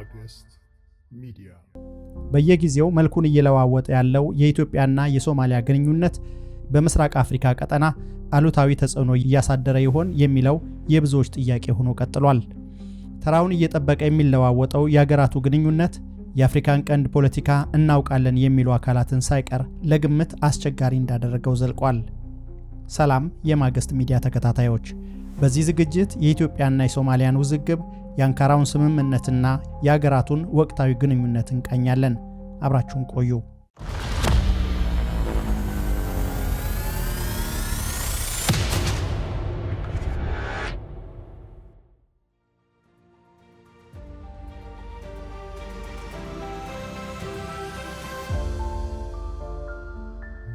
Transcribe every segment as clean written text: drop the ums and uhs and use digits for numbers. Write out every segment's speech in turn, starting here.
ማግስት ሚዲያ በየጊዜው መልኩን እየለዋወጠ ያለው የኢትዮጵያና የሶማሊያ ግንኙነት በምስራቅ አፍሪካ ቀጠና አሉታዊ ተጽዕኖ እያሳደረ ይሆን የሚለው የብዙዎች ጥያቄ ሆኖ ቀጥሏል። ተራውን እየጠበቀ የሚለዋወጠው የሀገራቱ ግንኙነት የአፍሪካን ቀንድ ፖለቲካ እናውቃለን የሚሉ አካላትን ሳይቀር ለግምት አስቸጋሪ እንዳደረገው ዘልቋል። ሰላም የማግስት ሚዲያ ተከታታዮች፣ በዚህ ዝግጅት የኢትዮጵያና የሶማሊያን ውዝግብ፣ የአንካራውን ስምምነትና የሀገራቱን ወቅታዊ ግንኙነት እንቃኛለን። አብራችሁን ቆዩ።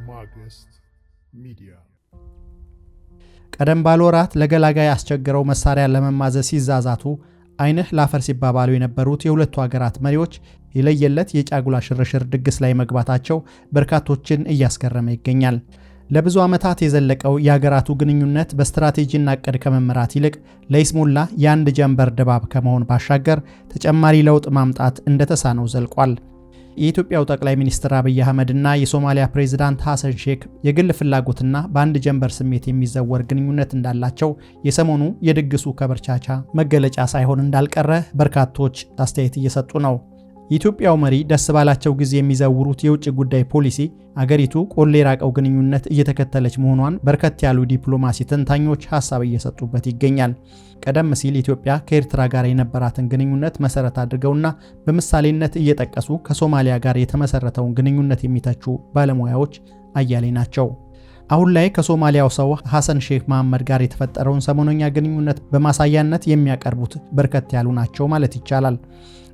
ማግስት ሚዲያ ቀደም ባለ ወራት ለገላጋይ ያስቸገረው መሳሪያ ለመማዘዝ ሲዛዛቱ አይንህ ላፈር ሲባባሉ የነበሩት የሁለቱ ሀገራት መሪዎች የለየለት የጫጉላ ሽርሽር ድግስ ላይ መግባታቸው በርካቶችን እያስገረመ ይገኛል። ለብዙ ዓመታት የዘለቀው የሀገራቱ ግንኙነት በስትራቴጂና ዕቅድ ከመመራት ይልቅ ለይስሙላ የአንድ ጀንበር ድባብ ከመሆን ባሻገር ተጨማሪ ለውጥ ማምጣት እንደተሳነው ዘልቋል። የኢትዮጵያው ጠቅላይ ሚኒስትር አብይ አህመድና የሶማሊያ ፕሬዝዳንት ሐሰን ሼክ የግል ፍላጎትና በአንድ ጀንበር ስሜት የሚዘወር ግንኙነት እንዳላቸው የሰሞኑ የድግሱ ከበርቻቻ መገለጫ ሳይሆን እንዳልቀረ በርካቶች አስተያየት እየሰጡ ነው። የኢትዮጵያው መሪ ደስ ባላቸው ጊዜ የሚዘውሩት የውጭ ጉዳይ ፖሊሲ አገሪቱ ቆሌ የራቀው ግንኙነት እየተከተለች መሆኗን በርከት ያሉ ዲፕሎማሲ ተንታኞች ሐሳብ እየሰጡበት ይገኛል። ቀደም ሲል ኢትዮጵያ ከኤርትራ ጋር የነበራትን ግንኙነት መሰረት አድርገውና በምሳሌነት እየጠቀሱ ከሶማሊያ ጋር የተመሰረተውን ግንኙነት የሚተቹ ባለሙያዎች አያሌ ናቸው። አሁን ላይ ከሶማሊያው ሰው ሐሰን ሼክ መሐመድ ጋር የተፈጠረውን ሰሞነኛ ግንኙነት በማሳያነት የሚያቀርቡት በርከት ያሉ ናቸው ማለት ይቻላል።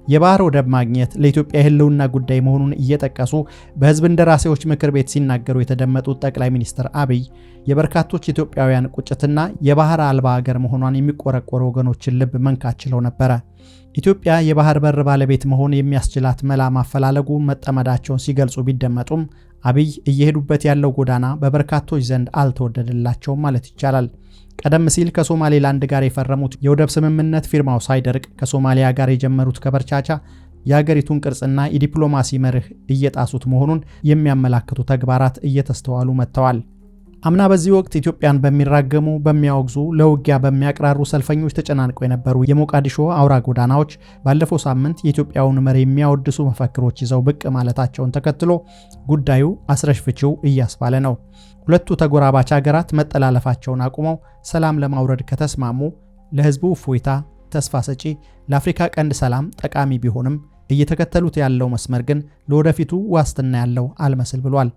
የባህር ወደብ ማግኘት ለኢትዮጵያ የህልውና ጉዳይ መሆኑን እየጠቀሱ በህዝብ እንደራሴዎች ምክር ቤት ሲናገሩ የተደመጡት ጠቅላይ ሚኒስትር አብይ የበርካቶች ኢትዮጵያውያን ቁጭትና የባህር አልባ ሀገር መሆኗን የሚቆረቆሩ ወገኖችን ልብ መንካት ችለው ነበረ። ኢትዮጵያ የባህር በር ባለቤት መሆን የሚያስችላት መላ ማፈላለጉ መጠመዳቸውን ሲገልጹ ቢደመጡም አብይ እየሄዱበት ያለው ጎዳና በበርካቶች ዘንድ አልተወደደላቸውም ማለት ይቻላል። ቀደም ሲል ከሶማሌላንድ ጋር የፈረሙት የወደብ ስምምነት ፊርማው ሳይደርቅ ከሶማሊያ ጋር የጀመሩት ከበርቻቻ የሀገሪቱን ቅርጽና የዲፕሎማሲ መርህ እየጣሱት መሆኑን የሚያመላክቱ ተግባራት እየተስተዋሉ መጥተዋል። አምና በዚህ ወቅት ኢትዮጵያን በሚራገሙ በሚያወግዙ ለውጊያ በሚያቀራሩ ሰልፈኞች ተጨናንቀው የነበሩ የሞቃዲሾ አውራ ጎዳናዎች ባለፈው ሳምንት የኢትዮጵያውን መሪ የሚያወድሱ መፈክሮች ይዘው ብቅ ማለታቸውን ተከትሎ ጉዳዩ አስረሽ ፍቺው እያስባለ ነው። ሁለቱ ተጎራባች ሀገራት መጠላለፋቸውን አቁመው ሰላም ለማውረድ ከተስማሙ ለህዝቡ እፎይታ ተስፋ ሰጪ፣ ለአፍሪካ ቀንድ ሰላም ጠቃሚ ቢሆንም እየተከተሉት ያለው መስመር ግን ለወደፊቱ ዋስትና ያለው አልመስል ብሏል።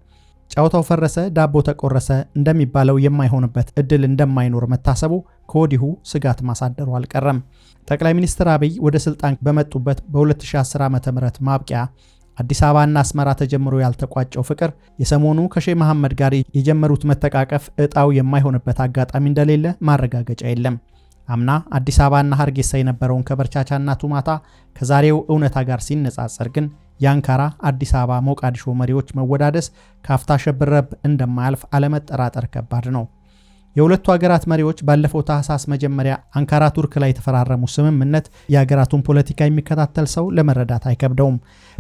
ጫውታው ፈረሰ ዳቦ ተቆረሰ እንደሚባለው የማይሆንበት እድል እንደማይኖር መታሰቡ ከወዲሁ ስጋት ማሳደሩ አልቀረም። ጠቅላይ ሚኒስትር አብይ ወደ ስልጣን በመጡበት በ2010 ዓ.ም ማብቂያ አዲስ አበባና አስመራ ተጀምሮ ያልተቋጨው ፍቅር የሰሞኑ ከሼህ መሐመድ ጋር የጀመሩት መተቃቀፍ እጣው የማይሆንበት አጋጣሚ እንደሌለ ማረጋገጫ የለም። አምና አዲስ አበባና ሀርጌሳ የነበረውን ከበርቻቻና ቱማታ ከዛሬው እውነታ ጋር ሲነጻጸር ግን የአንካራ አዲስ አበባ ሞቃዲሾ መሪዎች መወዳደስ ካፍታ ሸብረብ እንደማያልፍ አለመጠራጠር ከባድ ነው። የሁለቱ ሀገራት መሪዎች ባለፈው ታህሳስ መጀመሪያ አንካራ ቱርክ ላይ የተፈራረሙ ስምምነት የሀገራቱን ፖለቲካ የሚከታተል ሰው ለመረዳት አይከብደውም።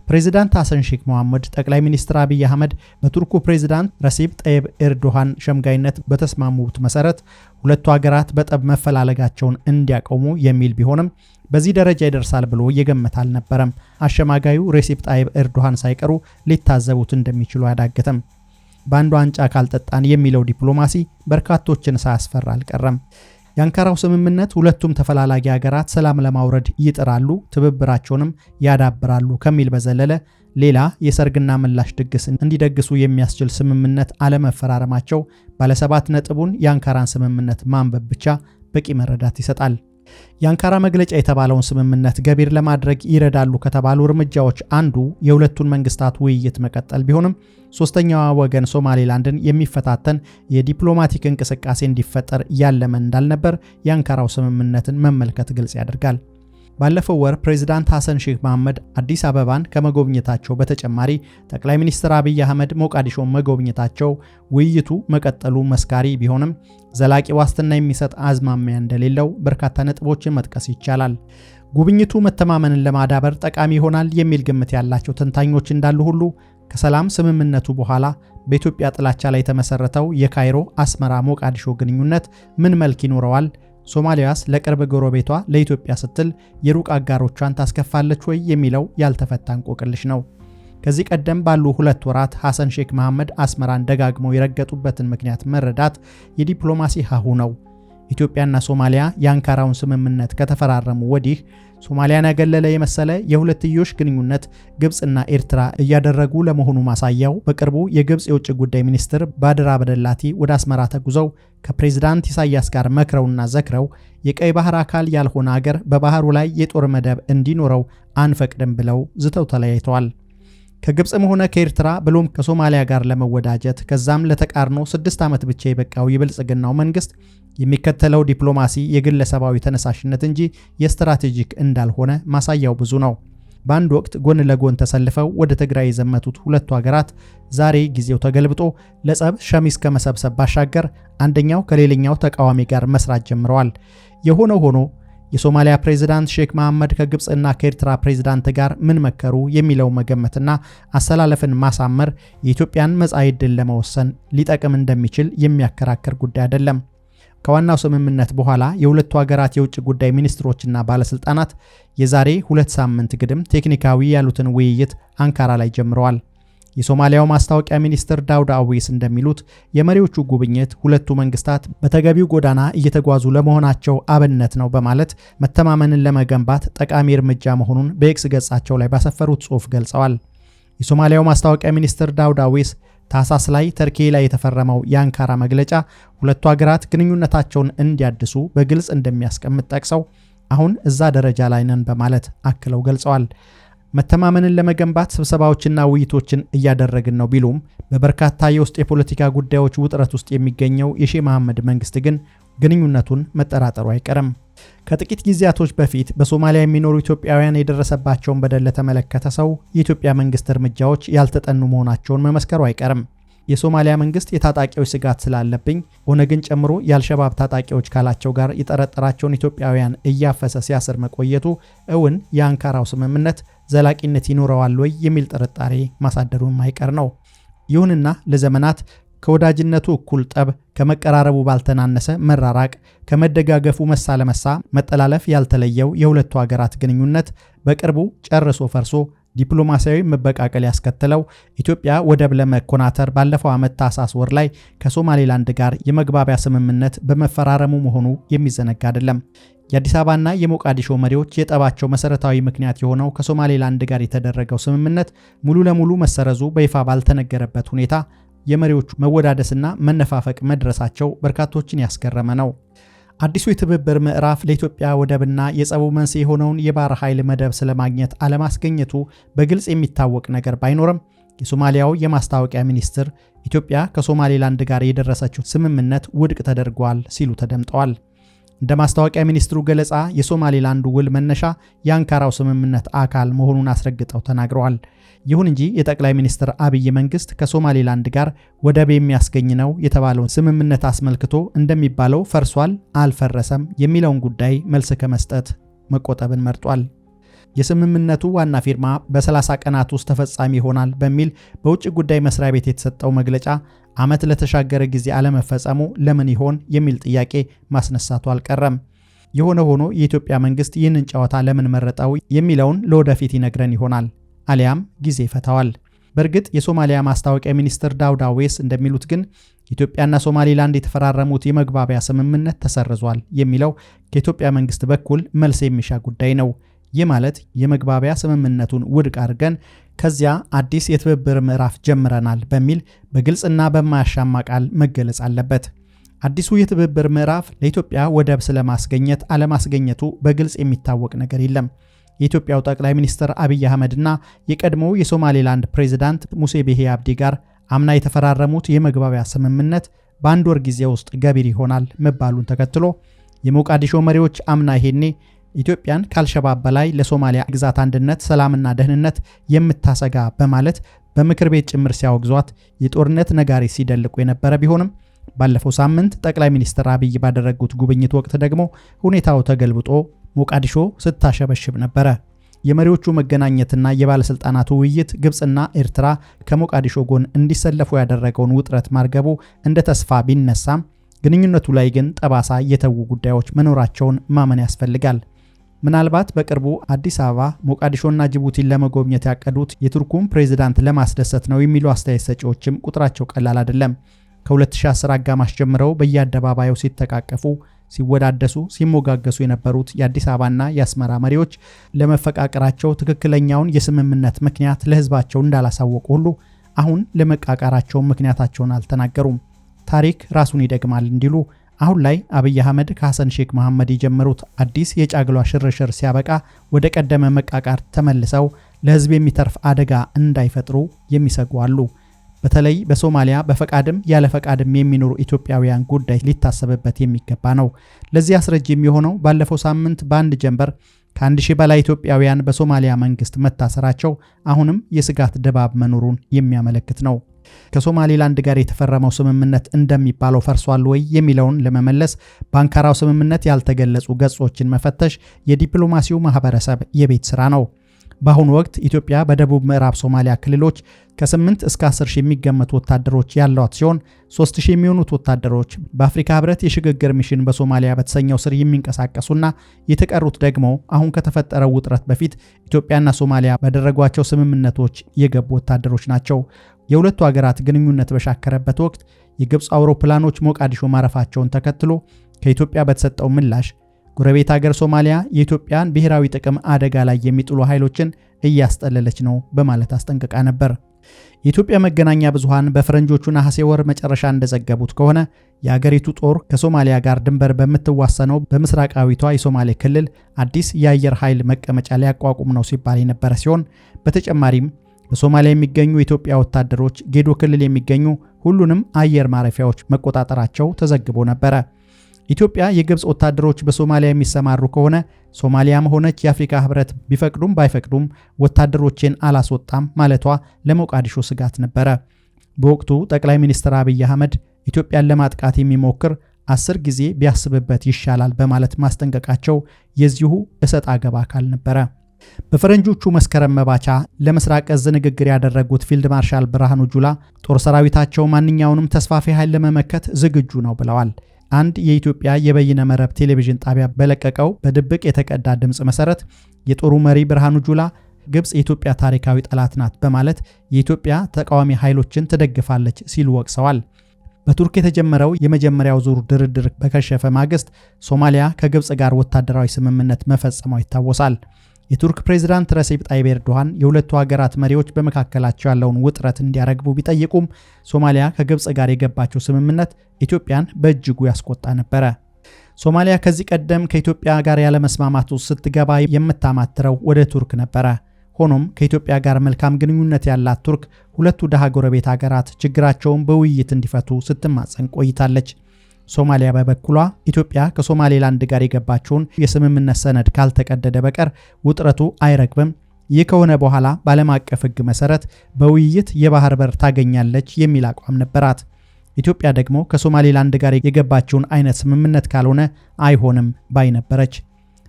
ፕሬዝዳንት ሐሰን ሼክ መሐመድ ጠቅላይ ሚኒስትር አብይ አህመድ በቱርኩ ፕሬዝዳንት ረሲብ ጠይብ ኤርዶሃን ሸምጋይነት በተስማሙት መሰረት ሁለቱ ሀገራት በጠብ መፈላለጋቸውን እንዲያቆሙ የሚል ቢሆንም በዚህ ደረጃ ይደርሳል ብሎ የገመተ አልነበረም። አሸማጋዩ ረሲብ ጠይብ ኤርዶሃን ሳይቀሩ ሊታዘቡት እንደሚችሉ አያዳግትም። በአንዱ ዋንጫ ካልጠጣን የሚለው ዲፕሎማሲ በርካቶችን ሳያስፈራ አልቀረም። የአንካራው ስምምነት ሁለቱም ተፈላላጊ ሀገራት ሰላም ለማውረድ ይጥራሉ፣ ትብብራቸውንም ያዳብራሉ ከሚል በዘለለ ሌላ የሰርግና ምላሽ ድግስ እንዲደግሱ የሚያስችል ስምምነት አለመፈራረማቸው ባለ7 ነጥቡን የአንካራን ስምምነት ማንበብ ብቻ በቂ መረዳት ይሰጣል። የአንካራ መግለጫ የተባለውን ስምምነት ገቢር ለማድረግ ይረዳሉ ከተባሉ እርምጃዎች አንዱ የሁለቱን መንግስታት ውይይት መቀጠል ቢሆንም ሶስተኛዋ ወገን ሶማሌላንድን የሚፈታተን የዲፕሎማቲክ እንቅስቃሴ እንዲፈጠር ያለመ እንዳልነበር የአንካራው ስምምነትን መመልከት ግልጽ ያደርጋል። ባለፈው ወር ፕሬዝዳንት ሐሰን ሼክ መሐመድ አዲስ አበባን ከመጎብኘታቸው በተጨማሪ ጠቅላይ ሚኒስትር አብይ አህመድ ሞቃዲሾን መጎብኘታቸው ውይይቱ መቀጠሉ መስካሪ ቢሆንም ዘላቂ ዋስትና የሚሰጥ አዝማሚያ እንደሌለው በርካታ ነጥቦችን መጥቀስ ይቻላል። ጉብኝቱ መተማመንን ለማዳበር ጠቃሚ ይሆናል የሚል ግምት ያላቸው ተንታኞች እንዳሉ ሁሉ ከሰላም ስምምነቱ በኋላ በኢትዮጵያ ጥላቻ ላይ የተመሰረተው የካይሮ አስመራ ሞቃዲሾ ግንኙነት ምን መልክ ይኖረዋል? ሶማሊያስ ለቅርብ ጎረቤቷ ለኢትዮጵያ ስትል የሩቅ አጋሮቿን ታስከፋለች ወይ የሚለው ያልተፈታ እንቆቅልሽ ነው። ከዚህ ቀደም ባሉ 2 ወራት ሐሰን ሼክ መሐመድ አስመራን ደጋግመው የረገጡበትን ምክንያት መረዳት የዲፕሎማሲ ሀሁ ነው። ኢትዮጵያና ሶማሊያ የአንካራውን ስምምነት ከተፈራረሙ ወዲህ ሶማሊያን ያገለለ የመሰለ የሁለትዮሽ ግንኙነት ግብጽና ኤርትራ እያደረጉ ለመሆኑ ማሳያው በቅርቡ የግብጽ የውጭ ጉዳይ ሚኒስትር ባድር አብደላቲ ወደ አስመራ ተጉዘው ከፕሬዝዳንት ኢሳያስ ጋር መክረውና ዘክረው የቀይ ባህር አካል ያልሆነ አገር በባህሩ ላይ የጦር መደብ እንዲኖረው አንፈቅድም ብለው ዝተው ተለያይተዋል። ከግብጽም ሆነ ከኤርትራ ብሎም ከሶማሊያ ጋር ለመወዳጀት ከዛም ለተቃርኖ 6 ዓመት ብቻ የበቃው የብልጽግናው መንግስት የሚከተለው ዲፕሎማሲ የግለሰባዊ ተነሳሽነት እንጂ የስትራቴጂክ እንዳልሆነ ማሳያው ብዙ ነው። በአንድ ወቅት ጎን ለጎን ተሰልፈው ወደ ትግራይ የዘመቱት ሁለቱ ሀገራት ዛሬ ጊዜው ተገልብጦ ለጸብ ሸሚዝ ከመሰብሰብ ባሻገር አንደኛው ከሌላኛው ተቃዋሚ ጋር መስራት ጀምረዋል። የሆነው ሆኖ የሶማሊያ ፕሬዝዳንት ሼክ መሐመድ ከግብጽና ከኤርትራ ፕሬዝዳንት ጋር ምን መከሩ የሚለው መገመትና አሰላለፍን ማሳመር የኢትዮጵያን መጻኢ ዕድል ለመወሰን ሊጠቅም እንደሚችል የሚያከራክር ጉዳይ አይደለም። ከዋናው ስምምነት በኋላ የሁለቱ ሀገራት የውጭ ጉዳይ ሚኒስትሮችና ባለስልጣናት የዛሬ 2 ሳምንት ግድም ቴክኒካዊ ያሉትን ውይይት አንካራ ላይ ጀምረዋል። የሶማሊያው ማስታወቂያ ሚኒስትር ዳውድ አዊስ እንደሚሉት የመሪዎቹ ጉብኝት ሁለቱ መንግስታት በተገቢው ጎዳና እየተጓዙ ለመሆናቸው አብነት ነው በማለት መተማመንን ለመገንባት ጠቃሚ እርምጃ መሆኑን በኤክስ ገጻቸው ላይ ባሰፈሩት ጽሑፍ ገልጸዋል። የሶማሊያው ማስታወቂያ ሚኒስትር ዳውድ አዊስ ታህሳስ ላይ ተርኪ ላይ የተፈረመው የአንካራ መግለጫ ሁለቱ ሀገራት ግንኙነታቸውን እንዲያድሱ በግልጽ እንደሚያስቀምጥ ጠቅሰው አሁን እዛ ደረጃ ላይ ነን በማለት አክለው ገልጸዋል። መተማመንን ለመገንባት ስብሰባዎችና ውይይቶችን እያደረግን ነው ቢሉም በበርካታ የውስጥ የፖለቲካ ጉዳዮች ውጥረት ውስጥ የሚገኘው የሼህ መሐመድ መንግስት ግን ግንኙነቱን መጠራጠሩ አይቀርም። ከጥቂት ጊዜያቶች በፊት በሶማሊያ የሚኖሩ ኢትዮጵያውያን የደረሰባቸውን በደል ለተመለከተ ሰው የኢትዮጵያ መንግስት እርምጃዎች ያልተጠኑ መሆናቸውን መመስከሩ አይቀርም። የሶማሊያ መንግስት የታጣቂዎች ስጋት ስላለብኝ ኦነግን ጨምሮ የአልሸባብ ታጣቂዎች ካላቸው ጋር የጠረጠራቸውን ኢትዮጵያውያን እያፈሰ ሲያስር መቆየቱ እውን የአንካራው ስምምነት ዘላቂነት ይኖረዋል ወይ የሚል ጥርጣሬ ማሳደሩ የማይቀር ነው። ይሁንና ለዘመናት ከወዳጅነቱ እኩል ጠብ፣ ከመቀራረቡ ባልተናነሰ መራራቅ፣ ከመደጋገፉ መሳ ለመሳ መጠላለፍ ያልተለየው የሁለቱ ሀገራት ግንኙነት በቅርቡ ጨርሶ ፈርሶ ዲፕሎማሲያዊ መበቃቀል ያስከተለው ኢትዮጵያ ወደብ ለመኮናተር ባለፈው ዓመት ታህሳስ ወር ላይ ከሶማሌላንድ ጋር የመግባቢያ ስምምነት በመፈራረሙ መሆኑ የሚዘነጋ አይደለም። የአዲስ አበባና የሞቃዲሾ መሪዎች የጠባቸው መሰረታዊ ምክንያት የሆነው ከሶማሌላንድ ጋር የተደረገው ስምምነት ሙሉ ለሙሉ መሰረዙ በይፋ ባልተነገረበት ሁኔታ የመሪዎቹ መወዳደስና መነፋፈቅ መድረሳቸው በርካቶችን ያስገረመ ነው። አዲሱ የትብብር ምዕራፍ ለኢትዮጵያ ወደብና የጸቡ መንስኤ የሆነውን የባህር ኃይል መደብ ስለማግኘት አለማስገኘቱ በግልጽ የሚታወቅ ነገር ባይኖርም የሶማሊያው የማስታወቂያ ሚኒስትር ኢትዮጵያ ከሶማሌላንድ ጋር የደረሰችው ስምምነት ውድቅ ተደርጓል ሲሉ ተደምጠዋል። እንደ ማስታወቂያ ሚኒስትሩ ገለጻ የሶማሌላንዱ ውል መነሻ የአንካራው ስምምነት አካል መሆኑን አስረግጠው ተናግረዋል። ይሁን እንጂ የጠቅላይ ሚኒስትር አብይ መንግስት ከሶማሌላንድ ጋር ወደብ የሚያስገኝ ነው የተባለውን ስምምነት አስመልክቶ እንደሚባለው ፈርሷል፣ አልፈረሰም የሚለውን ጉዳይ መልስ ከመስጠት መቆጠብን መርጧል። የስምምነቱ ዋና ፊርማ በ30 ቀናት ውስጥ ተፈጻሚ ይሆናል በሚል በውጭ ጉዳይ መስሪያ ቤት የተሰጠው መግለጫ ዓመት ለተሻገረ ጊዜ አለመፈጸሙ ለምን ይሆን የሚል ጥያቄ ማስነሳቱ አልቀረም። የሆነ ሆኖ የኢትዮጵያ መንግስት ይህንን ጨዋታ ለምን መረጠው የሚለውን ለወደፊት ይነግረን ይሆናል፣ አሊያም ጊዜ ይፈታዋል። በእርግጥ የሶማሊያ ማስታወቂያ ሚኒስትር ዳውድ አዌስ እንደሚሉት ግን ኢትዮጵያና ሶማሌላንድ የተፈራረሙት የመግባቢያ ስምምነት ተሰርዟል የሚለው ከኢትዮጵያ መንግስት በኩል መልስ የሚሻ ጉዳይ ነው። ይህ ማለት የመግባቢያ ስምምነቱን ውድቅ አድርገን ከዚያ አዲስ የትብብር ምዕራፍ ጀምረናል በሚል በግልጽና በማያሻማ ቃል መገለጽ አለበት። አዲሱ የትብብር ምዕራፍ ለኢትዮጵያ ወደብ ስለማስገኘት አለማስገኘቱ በግልጽ የሚታወቅ ነገር የለም። የኢትዮጵያው ጠቅላይ ሚኒስትር አብይ አህመድና የቀድሞው የሶማሌላንድ ፕሬዝዳንት ሙሴ ቢሂ አብዲ ጋር አምና የተፈራረሙት የመግባቢያ ስምምነት በአንድ ወር ጊዜ ውስጥ ገቢር ይሆናል መባሉን ተከትሎ የሞቃዲሾ መሪዎች አምና ይሄኔ ኢትዮጵያን ከአልሸባብ በላይ ለሶማሊያ ግዛት አንድነት፣ ሰላምና ደህንነት የምታሰጋ በማለት በምክር ቤት ጭምር ሲያወግዟት የጦርነት ነጋሪ ሲደልቁ የነበረ ቢሆንም ባለፈው ሳምንት ጠቅላይ ሚኒስትር አብይ ባደረጉት ጉብኝት ወቅት ደግሞ ሁኔታው ተገልብጦ ሞቃዲሾ ስታሸበሽብ ነበረ። የመሪዎቹ መገናኘትና የባለስልጣናቱ ውይይት ግብጽና ኤርትራ ከሞቃዲሾ ጎን እንዲሰለፉ ያደረገውን ውጥረት ማርገቡ እንደ ተስፋ ቢነሳም ግንኙነቱ ላይ ግን ጠባሳ የተዉ ጉዳዮች መኖራቸውን ማመን ያስፈልጋል። ምናልባት በቅርቡ አዲስ አበባ ሞቃዲሾና ጅቡቲን ለመጎብኘት ያቀዱት የቱርኩን ፕሬዝዳንት ለማስደሰት ነው የሚሉ አስተያየት ሰጪዎችም ቁጥራቸው ቀላል አይደለም። ከ2010 አጋማሽ ጀምረው በየአደባባዩ ሲተቃቀፉ፣ ሲወዳደሱ፣ ሲሞጋገሱ የነበሩት የአዲስ አበባና የአስመራ መሪዎች ለመፈቃቀራቸው ትክክለኛውን የስምምነት ምክንያት ለህዝባቸው እንዳላሳወቁ ሁሉ አሁን ለመቃቃራቸው ምክንያታቸውን አልተናገሩም። ታሪክ ራሱን ይደግማል እንዲሉ አሁን ላይ አብይ አህመድ ከሐሰን ሼክ መሐመድ የጀመሩት አዲስ የጫግሏ ሽርሽር ሲያበቃ ወደ ቀደመ መቃቃር ተመልሰው ለህዝብ የሚተርፍ አደጋ እንዳይፈጥሩ የሚሰጉ አሉ። በተለይ በሶማሊያ በፈቃድም ያለ ፈቃድም የሚኖሩ ኢትዮጵያውያን ጉዳይ ሊታሰብበት የሚገባ ነው። ለዚህ አስረጅ የሚሆነው ባለፈው ሳምንት በአንድ ጀንበር ከ1000 በላይ ኢትዮጵያውያን በሶማሊያ መንግስት መታሰራቸው አሁንም የስጋት ድባብ መኖሩን የሚያመለክት ነው። ከሶማሌላንድ ጋር የተፈረመው ስምምነት እንደሚባለው ፈርሷል ወይ የሚለውን ለመመለስ በአንካራው ስምምነት ያልተገለጹ ገጾችን መፈተሽ የዲፕሎማሲው ማህበረሰብ የቤት ስራ ነው። በአሁኑ ወቅት ኢትዮጵያ በደቡብ ምዕራብ ሶማሊያ ክልሎች ከ8 እስከ 10 ሺህ የሚገመቱ ወታደሮች ያሏት ሲሆን 3000 የሚሆኑት ወታደሮች በአፍሪካ ህብረት የሽግግር ሚሽን በሶማሊያ በተሰኘው ስር የሚንቀሳቀሱና የተቀሩት ደግሞ አሁን ከተፈጠረው ውጥረት በፊት ኢትዮጵያና ሶማሊያ ባደረጓቸው ስምምነቶች የገቡ ወታደሮች ናቸው። የሁለቱ ሀገራት ግንኙነት በሻከረበት ወቅት የግብጽ አውሮፕላኖች ሞቃዲሾ ማረፋቸውን ተከትሎ ከኢትዮጵያ በተሰጠው ምላሽ ጎረቤት ሀገር ሶማሊያ የኢትዮጵያን ብሔራዊ ጥቅም አደጋ ላይ የሚጥሉ ኃይሎችን እያስጠለለች ነው በማለት አስጠንቅቃ ነበር። የኢትዮጵያ መገናኛ ብዙሃን በፈረንጆቹ ነሐሴ ወር መጨረሻ እንደዘገቡት ከሆነ የሀገሪቱ ጦር ከሶማሊያ ጋር ድንበር በምትዋሰነው በምስራቃዊቷ የሶማሌ ክልል አዲስ የአየር ኃይል መቀመጫ ሊያቋቁም ነው ሲባል የነበረ ሲሆን በተጨማሪም በሶማሊያ የሚገኙ የኢትዮጵያ ወታደሮች ጌዶ ክልል የሚገኙ ሁሉንም አየር ማረፊያዎች መቆጣጠራቸው ተዘግቦ ነበር። ኢትዮጵያ የግብጽ ወታደሮች በሶማሊያ የሚሰማሩ ከሆነ ሶማሊያም ሆነች የአፍሪካ ህብረት ቢፈቅዱም ባይፈቅዱም ወታደሮችን አላስወጣም ማለቷ ለሞቃዲሾ ስጋት ነበር። በወቅቱ ጠቅላይ ሚኒስትር አብይ አህመድ ኢትዮጵያን ለማጥቃት የሚሞክር 10 ጊዜ ቢያስብበት ይሻላል በማለት ማስጠንቀቃቸው የዚሁ እሰጥ አገባ አካል ነበር። በፈረንጆቹ መስከረም መባቻ ለምስራቅ እዝ ንግግር ያደረጉት ፊልድ ማርሻል ብርሃኑ ጁላ ጦር ሰራዊታቸው ማንኛውንም ተስፋፊ ኃይል ለመመከት ዝግጁ ነው ብለዋል። አንድ የኢትዮጵያ የበይነ መረብ ቴሌቪዥን ጣቢያ በለቀቀው በድብቅ የተቀዳ ድምጽ መሰረት የጦሩ መሪ ብርሃኑ ጁላ ግብጽ የኢትዮጵያ ታሪካዊ ጠላት ናት በማለት የኢትዮጵያ ተቃዋሚ ኃይሎችን ትደግፋለች ሲሉ ወቅሰዋል። በቱርክ የተጀመረው የመጀመሪያው ዙር ድርድር በከሸፈ ማግስት ሶማሊያ ከግብጽ ጋር ወታደራዊ ስምምነት መፈጸሟ ይታወሳል። የቱርክ ፕሬዝዳንት ረሲፕ ጣይብ ኤርዶሃን የሁለቱ ሀገራት መሪዎች በመካከላቸው ያለውን ውጥረት እንዲያረግቡ ቢጠይቁም ሶማሊያ ከግብጽ ጋር የገባቸው ስምምነት ኢትዮጵያን በእጅጉ ያስቆጣ ነበር። ሶማሊያ ከዚህ ቀደም ከኢትዮጵያ ጋር ያለ መስማማት ውስጥ ስትገባ የምታማትረው ወደ ቱርክ ነበር። ሆኖም ከኢትዮጵያ ጋር መልካም ግንኙነት ያላት ቱርክ ሁለቱ ደሃ ጎረቤት ሀገራት ችግራቸውን በውይይት እንዲፈቱ ስትማጸን ቆይታለች። ሶማሊያ በበኩሏ ኢትዮጵያ ከሶማሌላንድ ጋር የገባቸውን የስምምነት ሰነድ ካልተቀደደ በቀር ውጥረቱ አይረግብም፣ ይህ ከሆነ በኋላ በዓለም አቀፍ ሕግ መሰረት በውይይት የባህር በር ታገኛለች የሚል አቋም ነበራት። ኢትዮጵያ ደግሞ ከሶማሌላንድ ጋር የገባቸውን አይነት ስምምነት ካልሆነ አይሆንም ባይ ነበረች።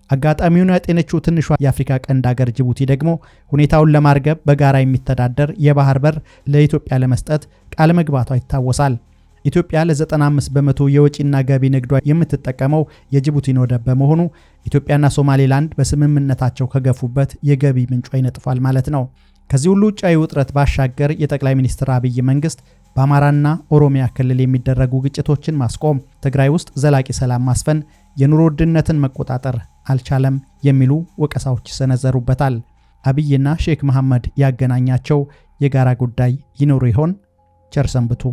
አጋጣሚውን ያጤነችው ትንሿ የአፍሪካ ቀንድ ሀገር ጅቡቲ ደግሞ ሁኔታውን ለማርገብ በጋራ የሚተዳደር የባህር በር ለኢትዮጵያ ለመስጠት ቃል መግባቷ ይታወሳል። ኢትዮጵያ ለ95 በመቶ የወጪና ገቢ ንግዷ የምትጠቀመው የጅቡቲን ወደብ በመሆኑ ኢትዮጵያና ሶማሌላንድ በስምምነታቸው ከገፉበት የገቢ ምንጯ ይነጥፋል ማለት ነው። ከዚህ ሁሉ ውጫዊ ውጥረት ባሻገር የጠቅላይ ሚኒስትር አብይ መንግስት በአማራና ኦሮሚያ ክልል የሚደረጉ ግጭቶችን ማስቆም፣ ትግራይ ውስጥ ዘላቂ ሰላም ማስፈን፣ የኑሮ ውድነትን መቆጣጠር አልቻለም የሚሉ ወቀሳዎች ይሰነዘሩበታል። አብይና ሼክ መሐመድ ያገናኛቸው የጋራ ጉዳይ ይኖሩ ይሆን? ቸር ሰንብቱ።